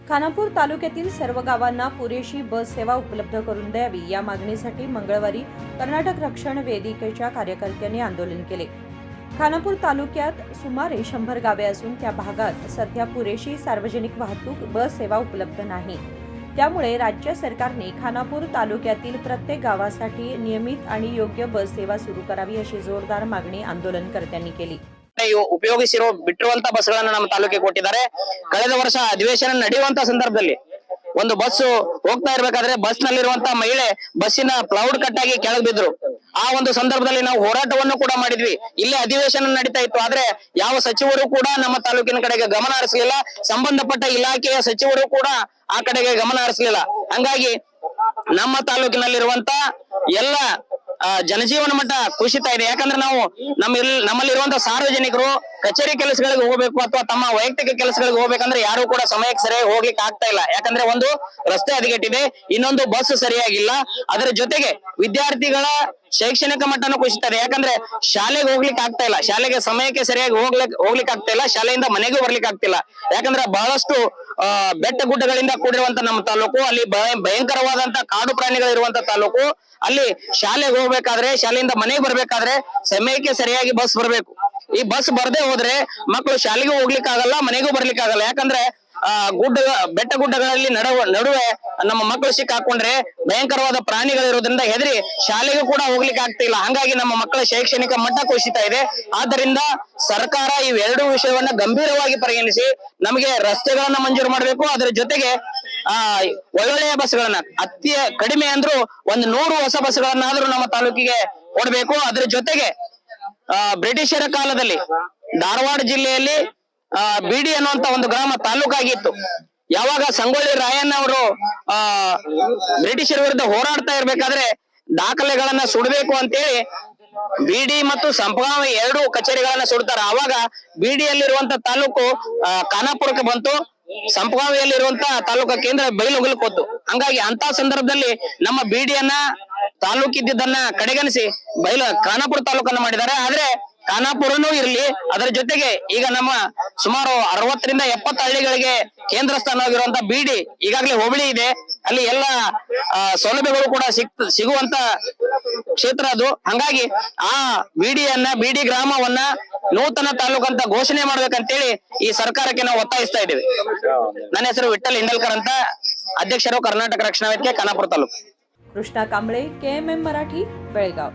खानापूर तालुक्यातील सर्व गावांना पुरेशी बस सेवा उपलब्ध करून द्यावी या मागणीसाठी मंगळवारी कर्नाटक रक्षण वेदिकेच्या कार्यकर्त्यांनी आंदोलन केले। खानापूर तालुक्यात सुमारे 100 गावे असून त्या भागात सध्या पुरेशी सार्वजनिक वाहतूक बस सेवा उपलब्ध नाही। त्यामुळे राज्य सरकारने खानापूर तालुक्यातील प्रत्येक गावासाठी नियमित आणि योग्य बस सेवा सुरू करावी अशी जोरदार मागणी आंदोलनकर्त्यांनी केली। ಉಪಯೋಗಿಸಿರೋ ಬಿಟ್ಟಿರುವಂತ ಬಸ್ಗಳನ್ನು ನಮ್ಮ ತಾಲೂಕಿಗೆ ಕೊಟ್ಟಿದ್ದಾರೆ। ಕಳೆದ ವರ್ಷ ಅಧಿವೇಶನ ನಡೆಯುವಂತ ಸಂದರ್ಭದಲ್ಲಿ ಒಂದು ಬಸ್ ಹೋಗ್ತಾ ಇರಬೇಕಾದ್ರೆ ಬಸ್ ನಲ್ಲಿರುವಂತ ಮಹಿಳೆ ಬಸ್ಸಿನ ಪ್ಲೌಡ್ ಕಟ್ ಆಗಿ ಕೆಳಗೆ ಬಿದ್ರು। ಆ ಒಂದು ಸಂದರ್ಭದಲ್ಲಿ ನಾವು ಹೋರಾಟವನ್ನು ಕೂಡ ಮಾಡಿದ್ವಿ। ಇಲ್ಲಿ ಅಧಿವೇಶನ ನಡೀತಾ ಇತ್ತು, ಆದ್ರೆ ಯಾವ ಸಚಿವರು ಕೂಡ ನಮ್ಮ ತಾಲೂಕಿನ ಕಡೆಗೆ ಗಮನ ಹರಿಸಲಿಲ್ಲ, ಸಂಬಂಧಪಟ್ಟ ಇಲಾಖೆಯ ಸಚಿವರು ಕೂಡ ಆ ಕಡೆಗೆ ಗಮನ ಹರಿಸಲಿಲ್ಲ। ಹಂಗಾಗಿ ನಮ್ಮ ತಾಲೂಕಿನಲ್ಲಿರುವಂತ ಎಲ್ಲ ಜನಜೀವನ ಮಟ್ಟ ಕುಸಿತಾ ಇದೆ। ಯಾಕಂದ್ರೆ ನಾವು ನಮ್ಮಲ್ಲಿರುವಂತ ಸಾರ್ವಜನಿಕರು ಕಚೇರಿ ಕೆಲಸಗಳಿಗೆ ಹೋಗ್ಬೇಕು ಅಥವಾ ತಮ್ಮ ವೈಯಕ್ತಿಕ ಕೆಲಸಗಳಿಗೆ ಹೋಗ್ಬೇಕಂದ್ರೆ ಯಾರು ಕೂಡ ಸಮಯಕ್ಕೆ ಸರಿಯಾಗಿ ಹೋಗ್ಲಿಕ್ಕೆ ಆಗ್ತಾ ಇಲ್ಲ। ಯಾಕಂದ್ರೆ ಒಂದು ರಸ್ತೆ ಹದಗೆಟ್ಟಿದೆ, ಇನ್ನೊಂದು ಬಸ್ ಸರಿಯಾಗಿಲ್ಲ, ಅದರ ಜೊತೆಗೆ ವಿದ್ಯಾರ್ಥಿಗಳ ಶೈಕ್ಷಣಿಕ ಮಟ್ಟನೂ ಕುಸಿತದೆ। ಯಾಕಂದ್ರೆ ಶಾಲೆಗೆ ಹೋಗ್ಲಿಕ್ಕೆ ಆಗ್ತಾ ಇಲ್ಲ, ಶಾಲೆಗೆ ಸಮಯಕ್ಕೆ ಸರಿಯಾಗಿ ಹೋಗ್ಲಿಕ್ಕೆ ಆಗ್ತಾ ಇಲ್ಲ, ಶಾಲೆಯಿಂದ ಮನೆಗೂ ಬರ್ಲಿಕ್ಕೆ ಆಗ್ತಿಲ್ಲ। ಯಾಕಂದ್ರೆ ಬಹಳಷ್ಟು ಬೆಟ್ಟ ಗುಡ್ಡಗಳಿಂದ ಕೂಡಿರುವಂತ ನಮ್ಮ ತಾಲೂಕು, ಅಲ್ಲಿ ಭಯಂಕರವಾದಂತ ಕಾಡು ಪ್ರಾಣಿಗಳಿರುವಂತ ತಾಲೂಕು। ಅಲ್ಲಿ ಶಾಲೆಗೆ ಹೋಗ್ಬೇಕಾದ್ರೆ, ಶಾಲೆಯಿಂದ ಮನೆಗೆ ಬರ್ಬೇಕಾದ್ರೆ ಸಮಯಕ್ಕೆ ಸರಿಯಾಗಿ ಬಸ್ ಬರ್ಬೇಕು। ಈ ಬಸ್ ಬರ್ದೇ ಹೋದ್ರೆ ಮಕ್ಕಳು ಶಾಲೆಗೂ ಹೋಗ್ಲಿಕ್ಕೆ ಆಗಲ್ಲ, ಮನೆಗೂ ಬರ್ಲಿಕ್ಕೆ ಆಗಲ್ಲ। ಯಾಕಂದ್ರೆ ಬೆಟ್ಟ ಗುಡ್ಡಗಳಲ್ಲಿ ನಡುವೆ ನಮ್ಮ ಮಕ್ಕಳು ಸಿಕ್ಕಾಕೊಂಡ್ರೆ ಭಯಂಕರವಾದ ಪ್ರಾಣಿಗಳಿರೋದ್ರಿಂದ ಹೆದರಿ ಶಾಲೆಗೂ ಕೂಡ ಹೋಗ್ಲಿಕ್ಕೆ ಆಗ್ತಿಲ್ಲ। ಹಂಗಾಗಿ ನಮ್ಮ ಮಕ್ಕಳ ಶೈಕ್ಷಣಿಕ ಮಟ್ಟ ಕುಸಿತಾ ಇದೆ। ಆದ್ದರಿಂದ ಸರ್ಕಾರ ಇವೆರಡು ವಿಷಯವನ್ನ ಗಂಭೀರವಾಗಿ ಪರಿಗಣಿಸಿ ನಮಗೆ ರಸ್ತೆಗಳನ್ನ ಮಂಜೂರು ಮಾಡಬೇಕು। ಅದರ ಜೊತೆಗೆ ಒಳ್ಳೊಳ್ಳೆಯ ಬಸ್ಗಳನ್ನ ಅತಿ ಕಡಿಮೆ ಅಂದ್ರೂ 100 ಹೊಸ ಬಸ್ಗಳನ್ನಾದ್ರೂ ನಮ್ಮ ತಾಲೂಕಿಗೆ ಕೊಡ್ಬೇಕು। ಅದ್ರ ಜೊತೆಗೆ ಬ್ರಿಟಿಷರ ಕಾಲದಲ್ಲಿ ಧಾರವಾಡ ಜಿಲ್ಲೆಯಲ್ಲಿ ಬಿಡಿ ಅನ್ನುವಂತ ಒಂದು ಗ್ರಾಮ ತಾಲೂಕಾಗಿತ್ತು। ಯಾವಾಗ ಸಂಗೊಳ್ಳಿ ರಾಯಣ್ಣ ಅವರು ಬ್ರಿಟಿಷರ ವಿರುದ್ಧ ಹೋರಾಡ್ತಾ ಇರ್ಬೇಕಾದ್ರೆ ದಾಖಲೆಗಳನ್ನ ಸುಡಬೇಕು ಅಂತೇಳಿ ಬಿಡಿ ಮತ್ತು ಸಂಪಗಾಂವ್ 2 ಕಚೇರಿಗಳನ್ನ ಸುಡ್ತಾರ। ಅವಾಗ ಬಿಡಿಯಲ್ಲಿರುವಂತ ತಾಲೂಕು ಖಾನಾಪುರಕ್ಕೆ ಬಂತು, ಸಂಪಗಾಂವಿಯಲ್ಲಿರುವಂತ ತಾಲೂಕು ಕೇಂದ್ರ ಬೈಲಹೊಂಗಲಕ್ಕೆ ಹೋತು। ಹಂಗಾಗಿ ಅಂತ ಸಂದರ್ಭದಲ್ಲಿ ನಮ್ಮ ಬಿಡಿಯನ್ನ ತಾಲೂಕಿದ್ದನ್ನ ಕಡೆಗಣಿಸಿ ಖಾನಾಪುರ ತಾಲೂಕನ್ನ ಮಾಡಿದ್ದಾರೆ। ಆದ್ರೆ ಖಾನಾಪುರನೂ ಇರ್ಲಿ, ಅದರ ಜೊತೆಗೆ ಈಗ ನಮ್ಮ ಸುಮಾರು 60 ರಿಂದ 70 ಹಳ್ಳಿಗಳಿಗೆ ಕೇಂದ್ರ ಸ್ಥಾನವಾಗಿರುವಂತ ಬಿಡಿ ಈಗಾಗಲೇ ಹೋಬಳಿ ಇದೆ, ಅಲ್ಲಿ ಎಲ್ಲ ಸೌಲಭ್ಯಗಳು ಕೂಡ ಸಿಗುವಂತ ಕ್ಷೇತ್ರ ಅದು। ಹಂಗಾಗಿ ಆ ಬಿಡಿ ಗ್ರಾಮವನ್ನ ನೂತನ ತಾಲೂಕು ಅಂತ ಘೋಷಣೆ ಮಾಡ್ಬೇಕಂತೇಳಿ ಈ ಸರ್ಕಾರಕ್ಕೆ ನಾವು ಒತ್ತಾಯಿಸ್ತಾ ಇದ್ದೇವೆ। ನನ್ನ ಹೆಸರು ವಿಠಲ್ ಇಂಡಲ್ಕರ್ ಅಂತ, ಅಧ್ಯಕ್ಷರು ಕರ್ನಾಟಕ ರಕ್ಷಣಾ ವೇದಿಕೆ ಖಾನಾಪುರ ತಾಲೂಕು। कृष्णा कांबळे, KMM मराठी, बेळगाव।